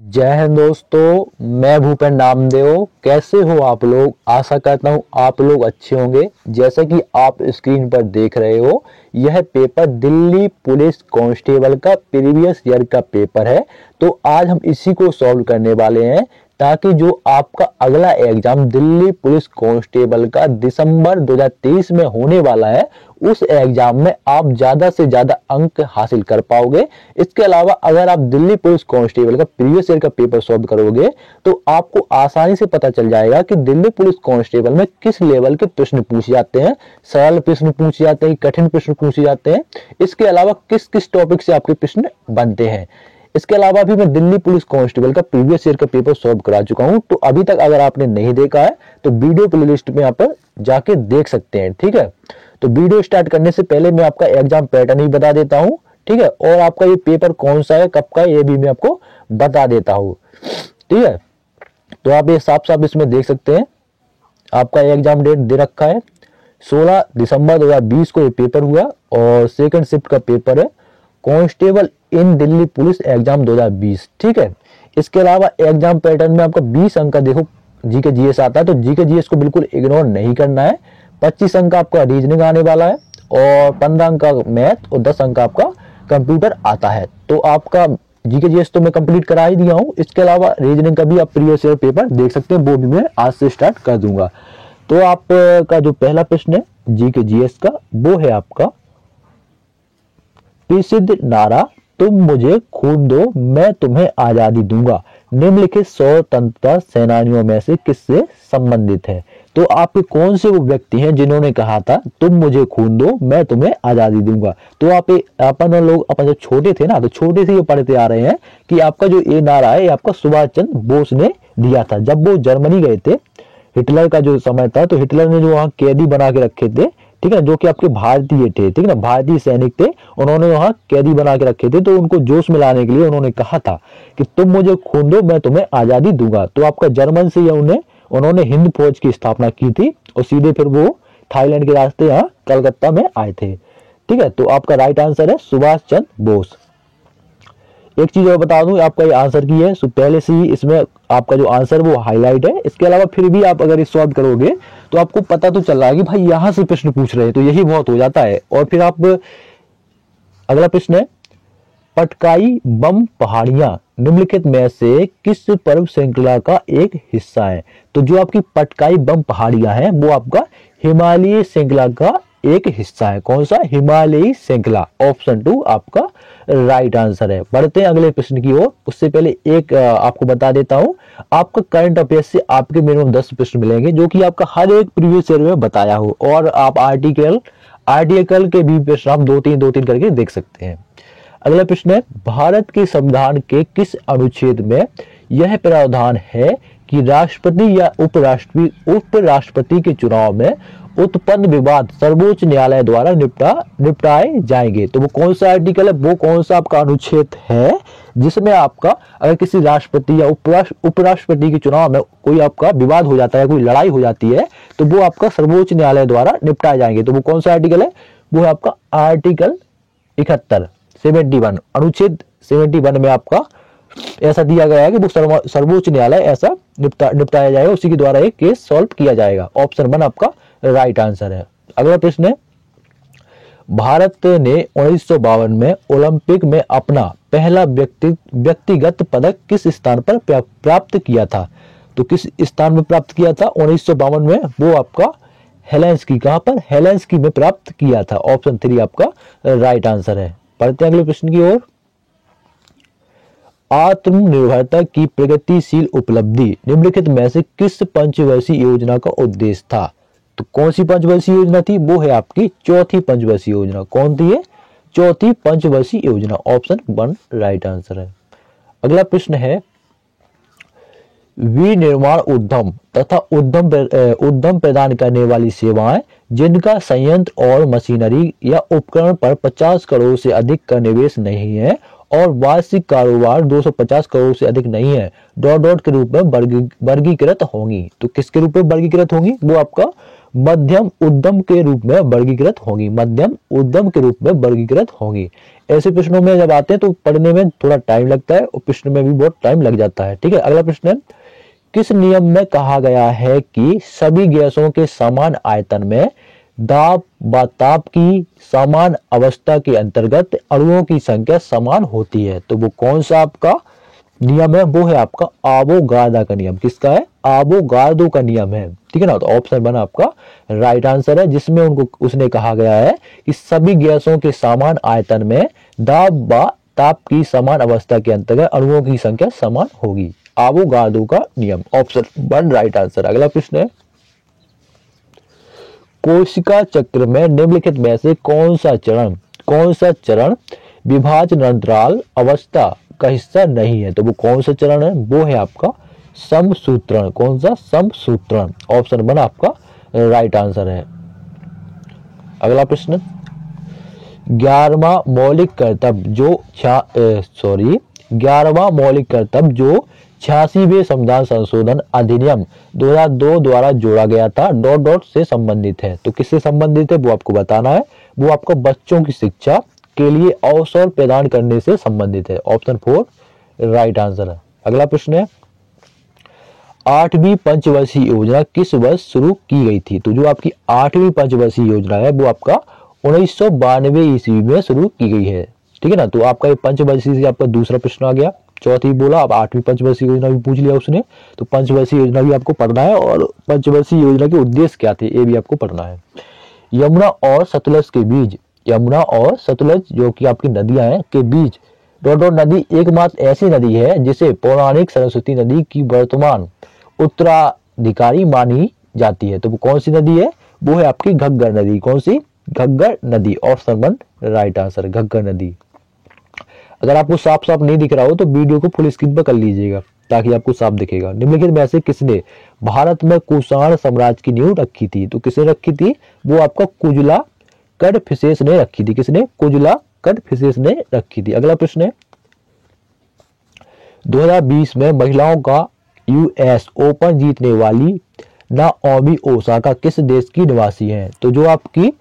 जय हिंद दोस्तों, मैं भूपेन नामदेव। कैसे हो आप लोग? आशा करता हूँ आप लोग अच्छे होंगे। जैसा कि आप स्क्रीन पर देख रहे हो, यह पेपर दिल्ली पुलिस कांस्टेबल का प्रीवियस ईयर का पेपर है। तो आज हम इसी को सॉल्व करने वाले हैं, ताकि जो आपका अगला एग्जाम दिल्ली पुलिस कांस्टेबल का दिसंबर 2023 में होने वाला है, उस एग्जाम में आप ज्यादा से ज्यादा अंक हासिल कर पाओगे। इसके अलावा अगर आप दिल्ली पुलिस कांस्टेबल का प्रीवियस ईयर का पेपर सॉल्व करोगे तो आपको आसानी से पता चल जाएगा कि दिल्ली पुलिस कांस्टेबल में किस लेवल के प्रश्न पूछे जाते हैं, सरल प्रश्न पूछे जाते हैं, कठिन प्रश्न पूछे जाते हैं। इसके अलावा किस किस टॉपिक से आपके प्रश्न बनते हैं। इसके अलावा भी मैं दिल्ली पुलिस कांस्टेबल का प्रीवियस ईयर का पेपर सॉल्व करा चुका हूं। तो अभी तक अगर आपने नहीं देखा है तो वीडियो प्लेलिस्ट में आप जाके देख सकते हैं। ठीक है, तो वीडियो स्टार्ट करने से पहले मैं आपका एग्जाम पैटर्न ही बता देता हूं। ठीक है, और आपका ये पेपर कौन सा है, कब का है, ये भी मैं आपको बता देता हूं। ठीक है, तो आप ये साफ साफ इसमें देख सकते हैं। आपका एग्जाम डेट दे रखा है 16 दिसंबर 2020 को ये पेपर हुआ और सेकंड शिफ्ट का पेपर है कांस्टेबल इन दिल्ली पुलिस एग्जाम 2020। ठीक है, इसके अलावा एग्जाम पैटर्न में आपका 20 अंक का देखो जीके जीएस आता है, तो जीके जीएस को बिल्कुल इग्नोर नहीं करना है। 25 अंक का आपका रीजनिंग आने वाला है और 15 अंक का मैथ और 10 अंक का आपका कंप्यूटर आता है। तो आपका जीके जीएस तो मैं कंप्लीट करा ही दिया हूँ। इसके अलावा रीजनिंग का भी आप प्रीवियस ईयर पेपर देख सकते हैं, वो भी मैं आज से स्टार्ट कर दूंगा। तो आपका जो पहला प्रश्न है जीके जीएस का, वो है आपका प्रसिद्ध नारा तुम मुझे खून दो मैं तुम्हें आजादी दूंगा निम्नलिखित स्वतंत्रता सेनानियों में से किससे संबंधित है। तो आपके कौन से वो व्यक्ति हैं जिन्होंने कहा था तुम मुझे खून दो मैं तुम्हें आजादी दूंगा। तो अपन लोग अपन जब छोटे थे ना, तो छोटे से ये पढ़ते आ रहे हैं कि आपका जो ये नारा है, आपका सुभाष चंद्र बोस ने दिया था जब वो जर्मनी गए थे। हिटलर का जो समय था, तो हिटलर ने जो वहां कैदी बना के रखे थे, ठीक है, जो कि आपके भारतीय थे, ठीक है ना, भारतीय सैनिक थे, उन्होंने वहां कैदी बना के रखे थे। तो उनको जोश में लाने के लिए उन्होंने कहा था कि तुम मुझे खून दो मैं तुम्हें आजादी दूंगा। तो आपका जर्मन से उन्होंने हिंद फौज की स्थापना की थी और सीधे फिर वो थाईलैंड के रास्ते यहाँ कलकत्ता में आए थे। ठीक है, तो आपका राइट आंसर है सुभाष चंद्र बोस। एक चीज और बता दूं, आपका ये आंसर की है, सो पहले से ही इसमें आपका जो आंसर वो हाईलाइट है। इसके अलावा फिर भी आप अगर इस सॉल्व करोगे तो आपको पता तो चल रहा है कि भाई यहां से प्रश्न पूछ रहे हैं, तो यही बहुत हो जाता है। और फिर आप अगला प्रश्न है पटकाई बम पहाड़ियां निम्नलिखित में से किस पर्व श्रृंखला का एक हिस्सा है। तो जो आपकी पटकाई बम पहाड़ियां हैं वो आपका हिमालयी श्रृंखला का एक हिस्सा है। कौन सा? हिमालयी श्रृंखला। ऑप्शन 2 आपका राइट आंसर है। बढ़ते हैं अगले प्रश्न की ओर। उससे पहले एक आपको बता देता हूं, आपका करंट अफेयर्स से आपके मिनिमम 10 प्रश्न मिलेंगे जो कि आपका हर एक प्रीवियस ईयर में बताया हो, और आप आर्टिकल के भी प्रश्न आप दो तीन करके देख सकते हैं। अगला प्रश्न है भारत के संविधान के किस अनुच्छेद में यह प्रावधान है कि राष्ट्रपति या उपराष्ट्रपति के चुनाव में उत्पन्न विवाद सर्वोच्च न्यायालय द्वारा निपटाए जाएंगे। तो वो कौन सा आर्टिकल है, वो कौन सा आपका अनुच्छेद है जिसमें आपका अगर किसी राष्ट्रपति या उपराष्ट्रपति के चुनाव में कोई आपका विवाद हो जाता है, कोई लड़ाई हो जाती है, तो वो आपका सर्वोच्च न्यायालय द्वारा निपटाए जाएंगे। तो वो कौन सा आर्टिकल है? वो है आपका आर्टिकल 71 अनुच्छेद 71 में आपका ऐसा दिया गया है कि वो सर्वोच्च न्यायालय ऐसा निपटाया जाएगा, उसी के द्वारा एक केस सॉल्व किया जाएगा। ऑप्शन 1 आपका राइट आंसर है। अगला प्रश्न है भारत ने 1952 में ओलंपिक में अपना पहला व्यक्तिगत पदक किस स्थान पर प्राप्त किया था। तो किस स्थान में प्राप्त किया था 1952 में? वो आपका हेलेंस्की। कहां पर? हेलेंस्की में प्राप्त किया था। ऑप्शन 3 आपका राइट आंसर है। पढ़ते हैं अगले प्रश्न की ओर। आत्मनिर्भरता की प्रगतिशील उपलब्धि निम्नलिखित में से किस पंचवर्षीय योजना का उद्देश्य था। तो कौन सी पंचवर्षीय योजना थी? वो है आपकी चौथी पंचवर्षीय योजना। कौन थी ये? चौथी पंचवर्षीय योजना। ऑप्शन 1 राइट आंसर है। अगला प्रश्न है विनिर्माण उद्यम तथा उद्यम प्रदान करने वाली सेवाएं जिनका संयंत्र और मशीनरी या उपकरण पर 50 करोड़ से अधिक का निवेश नहीं है और वार्षिक कारोबार 250 करोड़ से अधिक नहीं है, डॉट के रूप में वर्गीकृत होंगी। तो किसके रूप में वर्गीकृत होंगी? वो आपका मध्यम उद्यम के रूप में वर्गीकृत होंगी, मध्यम उद्यम के रूप में वर्गीकृत होंगी। ऐसे प्रश्नों में जब आते हैं तो पढ़ने में थोड़ा टाइम लगता है और प्रश्न में भी बहुत टाइम लग जाता है। ठीक है, अगला प्रश्न है, किस नियम में कहा गया है कि सभी गैसों के समान आयतन में दाब व ताप की समान अवस्था के अंतर्गत अणुओं की संख्या समान होती है? तो वो कौन सा आपका नियम है? वो है आपका आवोगाद्रो का नियम। किसका है? आवोगाद्रो का नियम है। ठीक है ना, तो ऑप्शन 1 आपका राइट आंसर है, जिसमें उसने कहा गया है कि सभी गैसों के समान आयतन में दाब व ताप की समान अवस्था के अंतर्गत अणुओं की संख्या समान होगी। आवोगाद्रो का नियम, ऑप्शन 1 राइट आंसर। अगला प्रश्न है, कोशिका चक्र में निम्नलिखित में से कौन सा चरण विभाजन अंतराल अवस्था का हिस्सा नहीं है? तो वो कौन सा चरण है? वो है आपका समसूत्रण। कौन सा? समसूत्रण, ऑप्शन 1 आपका राइट आंसर है। अगला प्रश्न, 11वां मौलिक कर्तव्य जो 86वें संविधान संशोधन अधिनियम 2002 द्वारा जोड़ा गया था डॉट डॉट से संबंधित है। तो किससे संबंधित है वो आपको बताना है। वो आपको बच्चों की शिक्षा के लिए अवसर प्रदान करने से संबंधित है। ऑप्शन 4 राइट आंसर है। अगला प्रश्न है, 8वीं पंचवर्षीय योजना किस वर्ष शुरू की गई थी? तो जो आपकी 8वीं पंचवर्षीय योजना है वो आपका 1992 ईस्वी में शुरू की गई है। ठीक है ना, तो आपका ये पंचवर्षीय से आपका दूसरा प्रश्न आ गया। चौथी बोला, अब 8वीं पंचवर्षीय योजना भी पूछ लिया उसने, तो पंचवर्षीय योजना भी आपको पढ़ना है और पंचवर्षीय योजना के उद्देश्य क्या थे ये भी आपको पढ़ना है। यमुना और सतलज के बीच, यमुना और सतलज जो कि आपकी नदियां हैं के बीच डोडो नदी एकमात्र ऐसी नदी है जिसे पौराणिक सरस्वती नदी की वर्तमान उत्तराधिकारी मानी जाती है। तो वो कौन सी नदी है? वो है आपकी घग्गर नदी। कौन सी? घग्गर नदी, ऑप्शन 1 राइट आंसर, घग्गर नदी। अगर आपको साफ साफ नहीं दिख रहा हो तो वीडियो को फुल स्क्रीन पर कर लीजिएगा ताकि आपको साफ दिखेगा। निम्नलिखित में से किसने भारत में कुषाण साम्राज्य की नींव रखी थी? तो किसने रखी थी? वो आपका कुजला कड़फिसेस ने रखी थी। किसने? कुजला कड़फिसेस ने रखी थी। अगला प्रश्न है, 2020 में महिलाओं का यूएस ओपन जीतने वाली नाओमी ओसाका किस देश की निवासी है? तो जो आपकी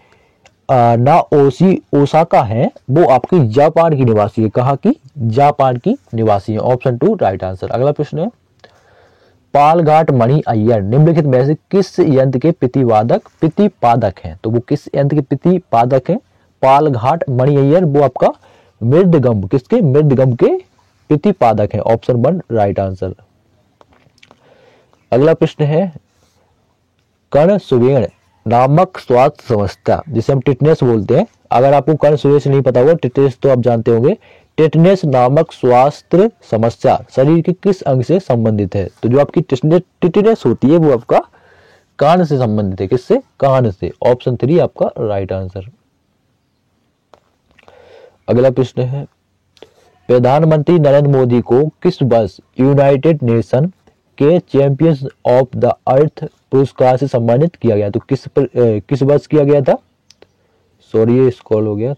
नाओमी ओसाका है वो आपकी जापान की निवासी है। कहाँ की? जापान की निवासी है। Option 2 right answer. अगला प्रश्न है, पालघाट मणि अय्यर निम्नलिखित में से किस यंत्र के प्रतिपादक हैं? तो वो किस यंत्र के प्रतिपादक हैं? पालघाट मणि अय्यर वो आपका मृदगम, किसके? मृदगम के प्रतिपादक हैं। Option 1 right answer. अगला प्रश्न है, कर्ण सुवेण नामक स्वास्थ्य समस्या जिसे हम टिटनेस बोलते हैं, अगर आपको कर्ण सुवेण नहीं पता होगा, टिटनेस तो आप जानते होंगे, टिटनेस नामक स्वास्थ्य समस्या शरीर के किस अंग से संबंधित है? तो जो आपकी टिटनेस होती है वो आपका कान से संबंधित है। किससे? कान से। ऑप्शन 3 आपका राइट आंसर। अगला प्रश्न है, प्रधानमंत्री नरेंद्र मोदी को किस वर्ष यूनाइटेड नेशन के चैंपियंस ऑफ द अर्थ पुरस्कार से सम्मानित किया गया? तो किस वर्ष किया गया था? सॉरी ये स्क्रॉल हो गया,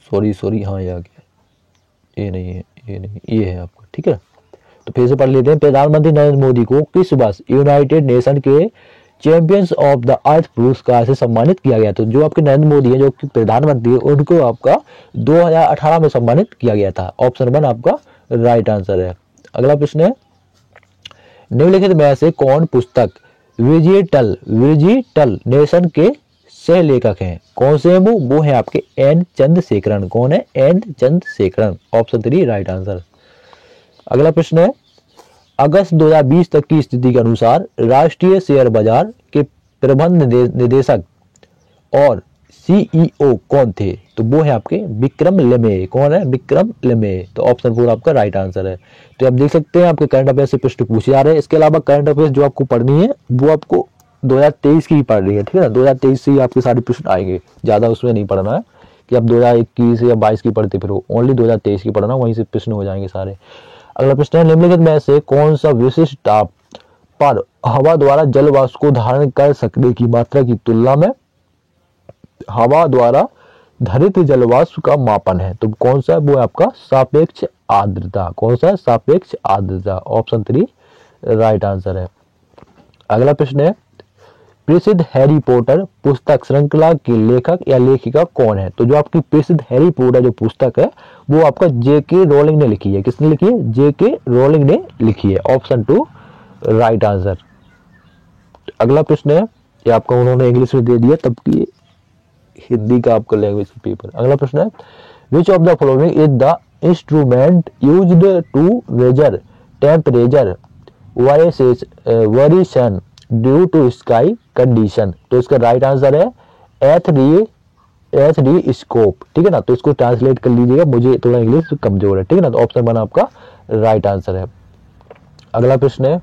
सॉरी हाँ ये आ गया, ये नहीं है, ये है आपका। ठीक है, तो फिर से पढ़ लेते हैं। प्रधानमंत्री नरेंद्र मोदी को किस वर्ष यूनाइटेड नेशन के चैंपियंस ऑफ द अर्थ पुरस्कार से सम्मानित किया गया? तो जो आपके नरेंद्र मोदी है जो कि प्रधानमंत्री है उनको आपका 2018 में सम्मानित किया गया था। ऑप्शन 1 आपका राइट आंसर है। अगला प्रश्न है, निम्नलिखित में से कौन पुस्तक विजिटल नेशन के सह लेखक हैं? कौन से हैं वो? वो है आपके एन चंद्रशेखरन। कौन है? N Chandrasekaran. Option 3 right answer. अगला प्रश्न है, अगस्त 2020 तक की स्थिति के अनुसार राष्ट्रीय शेयर बाजार के प्रबंध निदेशक और सीईओ कौन थे? तो वो है आपके विक्रम लेमे। कौन है? विक्रम लेमे। तो ऑप्शन 4 आपका राइट आंसर है। तो आप देख सकते हैं आपके करंट अफेयर से प्रश्न पूछे जा रहे हैं। इसके अलावा करंट अफेयर जो आपको पढ़नी है वो आपको 2023 की ही पढ़ रही है। ठीक है ना, 2023 से ही आपके सारे प्रश्न आएंगे, ज्यादा उसमें नहीं पढ़ना है कि आप 2021 या 22 की पढ़ते फिर ओनली 2023 की पढ़ना, वहीं से प्रश्न हो जाएंगे सारे। अगला प्रश्न है, निम्नलिखित में से कौन सा विशिष्ट ताप पर हवा द्वारा जल वाष्प को धारण कर सकने की मात्रा की तुलना में हवा द्वारा धरित जल वाष्प का मापन है? तो कौन सा है? वो है आपका सापेक्ष आर्द्रता। कौन सा है? सापेक्ष आर्द्रता। ऑप्शन 3 राइट आंसर है। अगला प्रश्न है, प्रसिद्ध हैरी पॉटर पुस्तक श्रृंखला के लेखक या लेखिका कौन है? तो जो आपकी प्रसिद्ध हैरी पॉटर जो पुस्तक है वो आपका जेके रोलिंग ने लिखी है। किसने लिखी है? जेके रोलिंग ने लिखी है। Option 2 right answer. अगला प्रश्न है, ये आपका उन्होंने इंग्लिश में दे दिया, तब की हिंदी का आपका लैंग्वेज पेपर। अगला प्रश्न है, which of the following is the instrument used to measure temperature variation due to sky condition? तो इसका राइट आंसर है एच डी स्कोप। ठीक है ना, तो इसको ट्रांसलेट कर लीजिएगा, मुझे थोड़ा इंग्लिश कमजोर है। ठीक है ना, तो ऑप्शन 1 आपका राइट आंसर है। अगला प्रश्न है,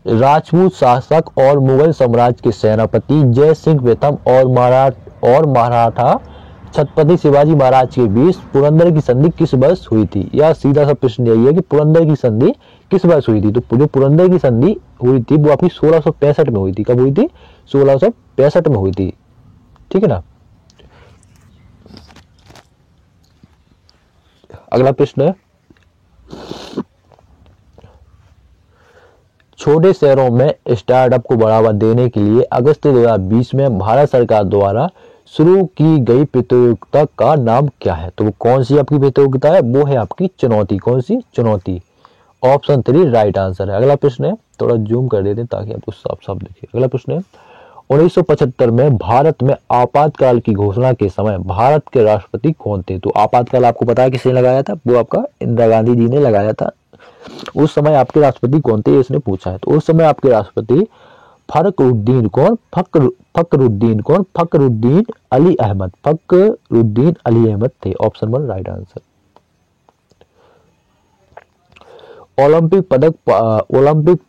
राजपूत शासक और मुगल साम्राज्य के सेनापति जय सिंह प्रथम और मराठा छत्रपति शिवाजी महाराज के बीच पुरंदर की संधि किस वर्ष हुई थी? या सीधा सा प्रश्न यही है कि पुरंदर की संधि किस वर्ष हुई थी? तो जो पुरंदर की संधि हुई थी वो आपकी 1665 में हुई थी। कब हुई थी? 1665 में हुई थी। ठीक है ना। अगला प्रश्न है, छोटे शहरों में स्टार्टअप को बढ़ावा देने के लिए अगस्त 2020 में भारत सरकार द्वारा शुरू की गई प्रतियोगिता का नाम क्या है? तो वो कौन सी आपकी प्रतियोगिता है? वो है आपकी चुनौती। कौन सी? चुनौती। ऑप्शन 3 राइट आंसर है। अगला प्रश्न है, थोड़ा जूम कर देते हैं ताकि आपको साफ साफ दिखे। अगला प्रश्न है, 1975 में भारत में आपातकाल की घोषणा के समय भारत के राष्ट्रपति कौन थे? तो आपातकाल आपको पता है किसने लगाया था? वो आपका इंदिरा गांधी जी ने लगाया था। उस समय आपके राष्ट्रपति कौन थे? इसने पूछा है। तो उस समय आपके राष्ट्रपति फखरुद्दीन अली अहमद थे। Option 1 right answer. ओलंपिक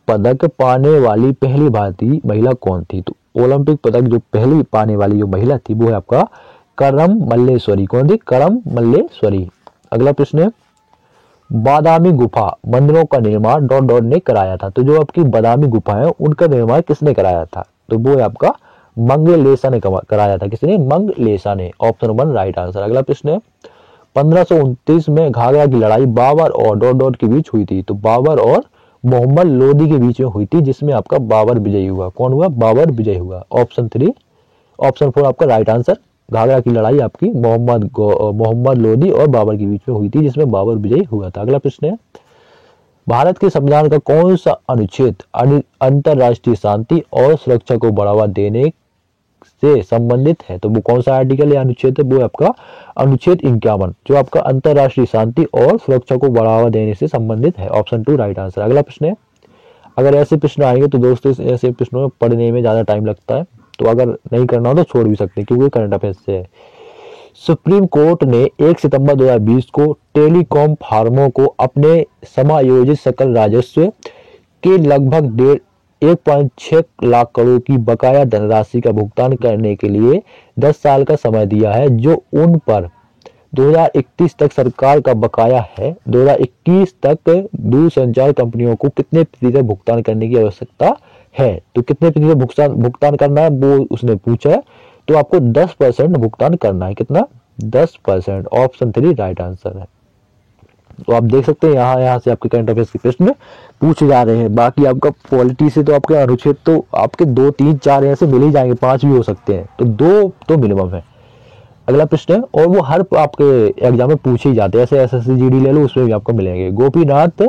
पदक पाने वाली पहली भारतीय महिला कौन थी? तो ओलंपिक पदक जो पहली पाने वाली जो महिला थी वो है आपका करम मल्लेश्वरी। कौन थी? करम मल्लेश्वरी। अगला प्रश्न है, बादामी गुफा मंदिरों का निर्माण ने कराया था? तो जो आपकी बादामी गुफा है उनका निर्माण किसने कराया था? तो वो है आपका मंगलेशा ने कराया था। किसने? मंगलेशा ने। Option 1 right answer. अगला प्रश्न है, 1529 में घाघरा की लड़ाई बाबर और के बीच हुई थी। तो बाबर और मोहम्मद लोदी के बीच में हुई थी, जिसमें आपका बाबर विजयी हुआ। कौन हुआ? बाबर विजयी हुआ। ऑप्शन 4 आपका राइट आंसर। घाघरा की लड़ाई आपकी मोहम्मद लोदी और बाबर के बीच में हुई थी, जिसमें बाबर विजयी हुआ था। अगला प्रश्न है, भारत के संविधान का कौन सा अनुच्छेद अंतरराष्ट्रीय शांति और सुरक्षा को बढ़ावा देने से संबंधित है? तो वो कौन सा आर्टिकल या अनुच्छेद है? वो आपका अनुच्छेद 51, जो आपका अंतरराष्ट्रीय शांति और सुरक्षा को बढ़ावा देने से संबंधित है। Option 2 right answer. अगला प्रश्न है, अगर ऐसे प्रश्न आएंगे तो दोस्तों ऐसे प्रश्नों में पढ़ने में ज्यादा टाइम लगता है, तो अगर नहीं करना हो तो छोड़ भी सकते हैं क्योंकि करंट अफेयर्स से है। सुप्रीम कोर्ट ने 1 सितंबर 2020 को टेलीकॉम फर्मों को अपने समायोजित सकल राजस्व के लगभग 1.6 लाख करोड़ की बकाया धनराशि का भुगतान करने के लिए 10 साल का समय दिया है, जो उन पर 2031 तक सरकार का बकाया है। 2021 तक दूरसंचार कंपनियों को कितने प्रतिशत भुगतान करने की आवश्यकता है? तो कितने प्रतिशत भुगतान करना है वो उसने पूछा है। तो आपको 10% भुगतान करना है। कितना? 10%। ऑप्शन 3 राइट आंसर है। तो आप देख सकते हैं यहाँ से आपके करंट अफेयर्स के प्रश्न पूछे जा रहे हैं। बाकी आपका पॉलिटी से तो आपके अनुच्छेद तो आपके 2, 3, 4 ऐसे मिल ही जाएंगे, 5 भी हो सकते हैं, तो 2 तो मिनिमम है। अगला प्रश्न है, और वो हर आपके एग्जाम में पूछे ही जाते हैं, ऐसे एसएससी जीडी ले लो उसमें भी आपको मिलेंगे। गोपीनाथ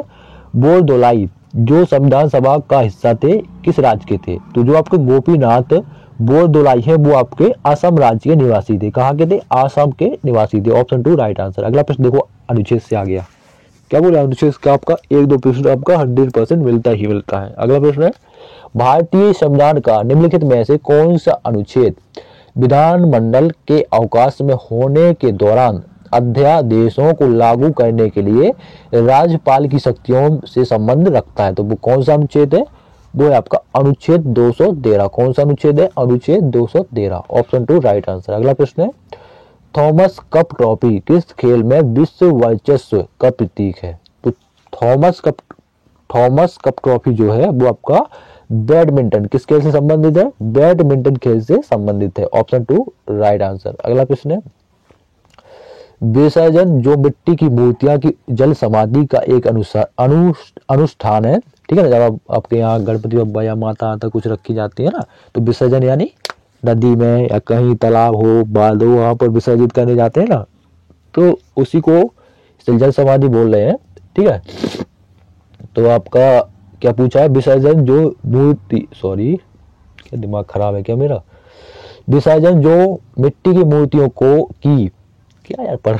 बोरदोलाई जो संविधान सभा का हिस्सा थे किस राज्य के थे? तो जो आपके गोपीनाथ बोरदोलाई है वो आपके असम राज्य के निवासी थे। कहाँ के थे? आसाम के निवासी थे। Option 2 right answer. अगला प्रश्न देखो, अनुच्छेद से आ गया। क्या बोला? अनुच्छेद का आपका 1-2 प्रश्न आपका 100% मिलता ही मिलता है। अगला प्रश्न है, भारतीय संविधान का निम्नलिखित में से कौन सा अनुच्छेद विधानमंडल के अवकाश में होने के दौरान अध्यादेशों को लागू करने के लिए राज्यपाल की शक्तियों से संबंध रखता है? तो वो कौन सा अनुच्छेद है? वो है आपका अनुच्छेद 213। कौन सा अनुच्छेद है? अनुच्छेद 213। Option 2 right answer. अगला प्रश्न है, थॉमस कप ट्रॉफी किस खेल में विश्व वर्चस्व का प्रतीक है? तो थॉमस कप ट्रॉफी जो है वो आपका बैडमिंटन किस खेल से संबंधित है? बैडमिंटन खेल से संबंधित है। Option 2 right answer. अगला प्रश्न है, विसर्जन जो मिट्टी की मूर्तियां की जल समाधि का एक अनुष्ठान है, ठीक है ना, जब आपके यहाँ गणपति बप्पा या माता आता कुछ रखी जाती है ना, तो विसर्जन यानी नदी में या कहीं तालाब हो, बांध हो, वहां पर विसर्जित करने जाते हैं ना, तो उसी को जल समाधि बोल रहे हैं। ठीक है, तो आपका क्या पूछा है, विसर्जन जो मूर्ति, सॉरी क्या दिमाग खराब है क्या मेरा, विसर्जन जो मिट्टी की मूर्तियों को की, क्या यार पढ़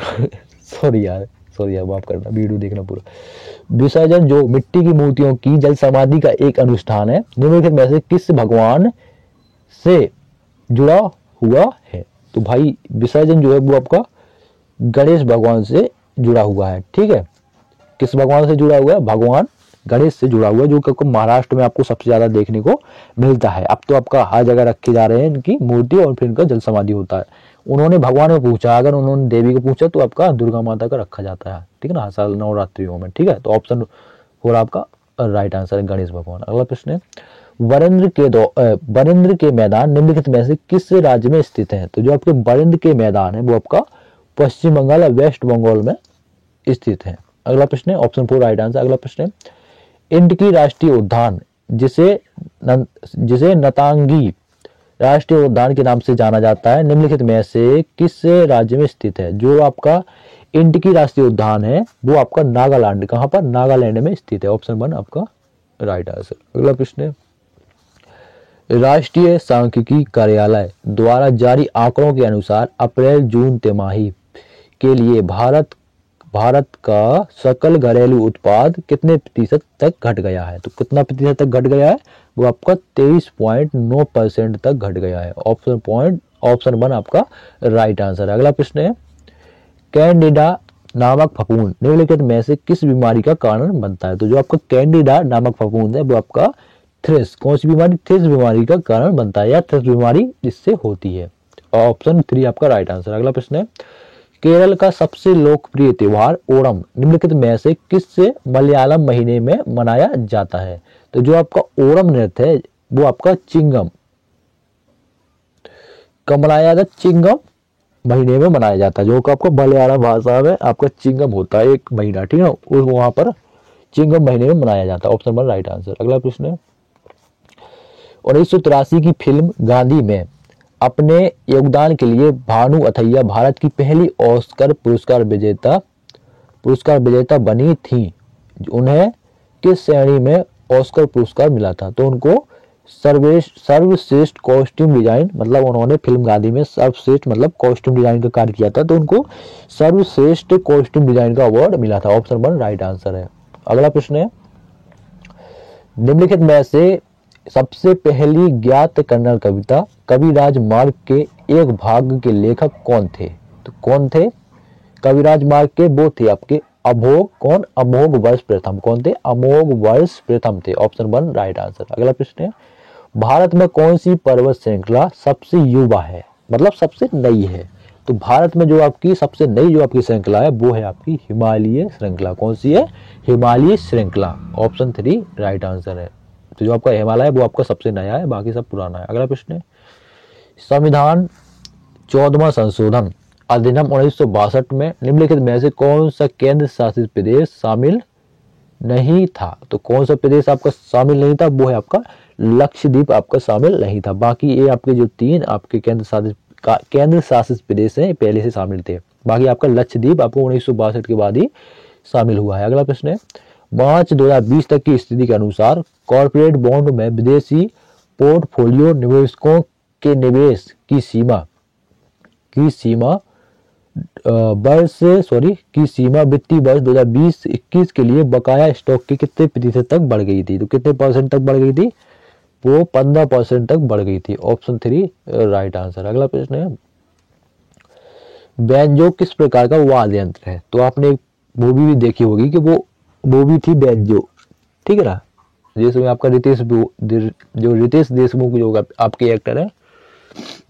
सॉरी यार, सॉरी यार, माफ करना, वीडियो देखना पूरा। विसर्जन जो मिट्टी की मूर्तियों की जल समाधि का एक अनुष्ठान है, निम्नलिखित में से किस भगवान से जुड़ा हुआ है। तो भाई विसर्जन जो है वो आपका गणेश भगवान से जुड़ा हुआ है। ठीक है, किस भगवान से जुड़ा हुआ है, भगवान गणेश से जुड़ा हुआ है, जो कि महाराष्ट्र में आपको सबसे ज्यादा देखने को मिलता है। अब तो आपका हर जगह रखे जा रहे हैं इनकी मूर्ति और फिर इनका जल समाधि होता है। उन्होंने भगवान को पूछा, अगर उन्होंने देवी को पूछा तो आपका दुर्गा माता का रखा जाता है। ठीक है ना, हर साल नवरात्रियों में। ठीक है, तो ऑप्शन 4 आपका राइट आंसर है, गणेश भगवान। अगला प्रश्न है, बरेंद्र के मैदान निम्नलिखित में से किस राज्य में स्थित है। तो जो आपके बरेंद्र के मैदान है वो आपका पश्चिम बंगाल या वेस्ट बंगाल में स्थित है। अगला प्रश्न है, ऑप्शन 4 राइट आंसर। अगला प्रश्न है, इंडकी राष्ट्रीय उद्यान जिसे नतांगी राष्ट्रीय उद्यान के नाम से जाना जाता है, निम्नलिखित में से किस राज्य में स्थित है। जो आपका इंडकी राष्ट्रीय उद्यान है वो आपका नागालैंड, कहां पर, नागालैंड में स्थित है। ऑप्शन 1 आपका राइट आंसर। अगला प्रश्न है, राष्ट्रीय सांख्यिकी कार्यालय द्वारा जारी आंकड़ों के अनुसार अप्रैल जून तिमाही के लिए भारत का सकल घरेलू उत्पाद कितने प्रतिशत तक घट गया है। तो कितना प्रतिशत तक घट गया है, वो आपका 23.9% तक घट गया है। ऑप्शन 1 आपका राइट आंसर है। अगला प्रश्न है, कैंडिडा नामक फफूंद निम्नलिखित में से किस बीमारी का कारण बनता है। तो जो आपका कैंडिडा नामक फफूंद है वो आपका थ्रिस, कौन सी बीमारी, थ्रिस बीमारी का कारण बनता है, या थ्रिस बीमारी इससे होती है। ऑप्शन 3 आपका राइट आंसर। अगला प्रश्न है, केरल का सबसे लोकप्रिय त्योहार ओणम निम्नलिखित में से किस मलयालम महीने में मनाया जाता है। तो जो आपका ओणम नृत्य है वो आपका चिंगम कब मनाया जाता है, चिंगम महीने में मनाया जाता है, जो कि आपको मलयालम भाषा में आपका चिंगम होता है एक महीना। ठीक है, वहां पर चिंगम महीने में मनाया जाता है। Option 1 right answer. अगला प्रश्न है, 1983 की फिल्म गांधी में अपने योगदान के लिए भानु अथैया भारत की पहली ऑस्कर पुरस्कार विजेता बनी थी। उन्हें किस श्रेणी में ऑस्कर पुरस्कार मिला था। तो उनको सर्वश्रेष्ठ कॉस्ट्यूम डिजाइन, मतलब उन्होंने फिल्म गांधी में सर्वश्रेष्ठ मतलब कॉस्ट्यूम डिजाइन का कार्य किया था, तो उनको सर्वश्रेष्ठ कॉस्ट्यूम डिजाइन का अवार्ड मिला था। ऑप्शन 1 राइट आंसर है। अगला प्रश्न है, निम्नलिखित में से सबसे पहली ज्ञात कन्नड़ कविता कविराज मार्ग के एक भाग के लेखक कौन थे। तो कौन थे कविराज मार्ग के, वो थे आपके अमोघ, कौन, अमोघ वर्ष प्रथम। कौन थे, अमोघ वर्ष प्रथम थे। Option 1 right answer. अगला प्रश्न है, भारत में कौन सी पर्वत श्रृंखला सबसे युवा है, मतलब सबसे नई है। तो भारत में जो आपकी सबसे नई जो आपकी श्रृंखला है वो है आपकी हिमालय श्रृंखला। कौन सी है, हिमालय श्रृंखला। ऑप्शन 3 राइट आंसर है। तो जो आपका हिमालय है वो आपका सबसे नया है, बाकी सब पुराना है। अगला प्रश्न है, संविधान 14वां संशोधन अधिनियम 1962 में निम्नलिखित में से कौन सा केंद्र शासित प्रदेश शामिल नहीं था। तो कौन सा प्रदेश आपका शामिल नहीं था, वो है आपका लक्षद्वीप आपका शामिल नहीं था। बाकी ये आपके जो 3 आपके केंद्र शासित प्रदेश हैं पहले से शामिल थे। बाकी आपका लक्षद्वीप आपको 1962 के बाद ही शामिल हुआ है। अगला प्रश्न है, मार्च 2020 तक की स्थिति के अनुसार कॉर्पोरेट बॉन्ड में विदेशी पोर्टफोलियो निवेशकों के निवेश की सीमा वित्तीय वर्ष 2020-21 के लिए बकाया स्टॉक की कितने प्रतिशत तक बढ़ गई थी। तो कितने परसेंट तक बढ़ गई थी, वो 15% तक बढ़ गई थी। Option 3 right answer. अगला प्रश्न है, बैंजो किस प्रकार का वाद्य यंत्र है। तो आपने एक मूवी भी देखी होगी कि वो मूवी थी बैंजो, ठीक है ना, जिसमें आपका रितेश देशमुख जो आपके एक्टर है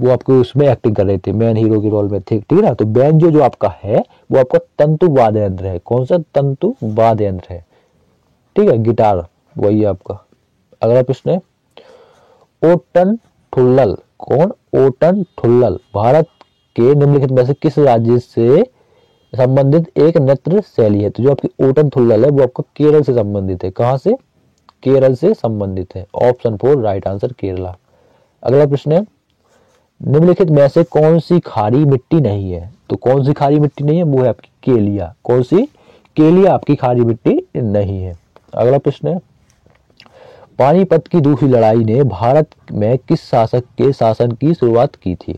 वो आपको उसमें एक्टिंग कर रहे थे, मेन हीरो के रोल में थे। ठीक है ना, तो बैंजो जो आपका है वो आपका तंतु वाद्य यंत्र है। कौन सा, तंतु वाद्य यंत्र है। ठीक है, गिटार वही है आपका। अगला प्रश्न है, ओटन ठुल्लल, कौन, ओटन ठुल्लल भारत के निम्नलिखित में से किस राज्य से संबंधित एक नृत्य शैली है। तो जो आपकी ओटन ठुल्लल है वो आपका केरल से संबंधित है। कहां से, केरल से संबंधित है। Option 4 right answer Kerala. अगला प्रश्न है, निम्नलिखित में से कौन सी खारी मिट्टी नहीं है? तो कौन सी खारी मिट्टी नहीं है? वो है आपकी केलिया। कौन सी? केलिया आपकी खारी मिट्टी नहीं है। अगला प्रश्न है, पानीपत की दूसरी लड़ाई ने भारत में किस शासक के शासन की शुरुआत की थी?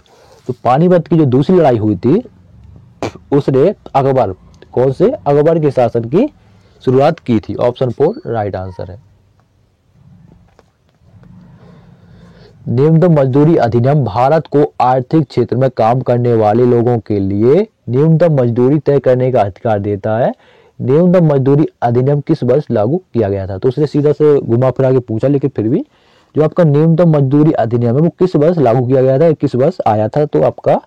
तो पानीपत की जो दूसरी लड़ाई हुई थी उसने अकबर, कौन से? अकबर के शासन की शुरुआत की थी। ऑप्शन 4 राइट आंसर है। न्यूनतम मजदूरी अधिनियम भारत को आर्थिक क्षेत्र में काम करने वाले लोगों के लिए न्यूनतम मजदूरी तय करने का अधिकार देता है। न्यूनतम मजदूरी अधिनियम किस वर्ष लागू किया गया था? तो उसने सीधा से घुमा फिरा के पूछा, लेकिन फिर भी जो आपका न्यूनतम मजदूरी अधिनियम है वो किस वर्ष लागू किया गया था, किस वर्ष आया था? तो आपका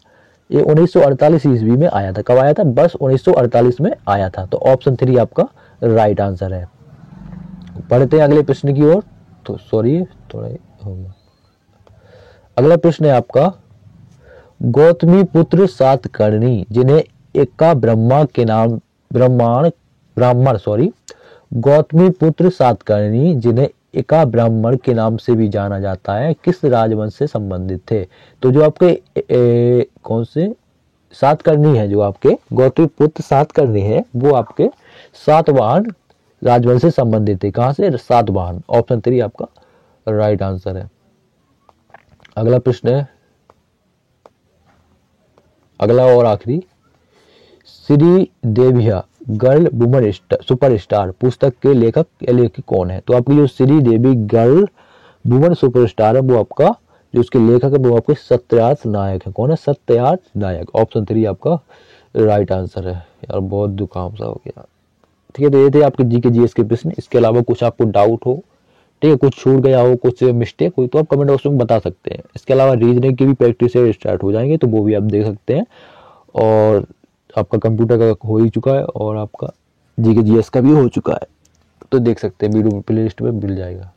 ये 1948 ईस्वी में आया था। कब आया था? बस 1948 में आया था। तो ऑप्शन 3 आपका राइट आंसर है। पढ़ते हैं अगले प्रश्न की ओर। तो सॉरी थोड़ा हो गया। अगला प्रश्न है आपका, गौतमी पुत्र सातकर्णी जिन्हें एका ब्रह्मा के नाम गौतमी पुत्र सातकर्णी जिन्हें एका ब्राह्मण के नाम से भी जाना जाता है, किस राजवंश से संबंधित थे? तो जो आपके कौन से सातकर्णी है, जो आपके गौतमी पुत्र सातकर्णी है वो आपके सातवाहन राजवंश से संबंधित थे। कहां से? सातवाहन। ऑप्शन 3 आपका राइट आंसर है। अगला प्रश्न है, अगला और आखिरी, श्री देविया गर्ल वुमन सुपरस्टार पुस्तक के लेखक या लेखक कौन है? तो आपकी जो श्री देवी गर्ल वुमन सुपरस्टार है वो आपका जो उसके लेखक है वो आपके सत्यार्थ नायक है। कौन है? सत्यार्थ नायक। ऑप्शन 3 आपका राइट आंसर है। यार बहुत जुकाम सा हो गया। ठीक है, तो ये थे आपके जीके जीएस के प्रश्न। इसके अलावा कुछ आपको डाउट हो, ठीक है, कुछ छूट गया हो, कुछ मिस्टेक हुई तो आप कमेंट बॉक्स में बता सकते हैं। इसके अलावा रीजनिंग की भी प्रैक्टिस स्टार्ट हो जाएंगे तो वो भी आप देख सकते हैं। और आपका कंप्यूटर का हो ही चुका है और आपका जीके जीएस का भी हो चुका है, तो देख सकते हैं, वीडियो प्ले लिस्ट में मिल जाएगा।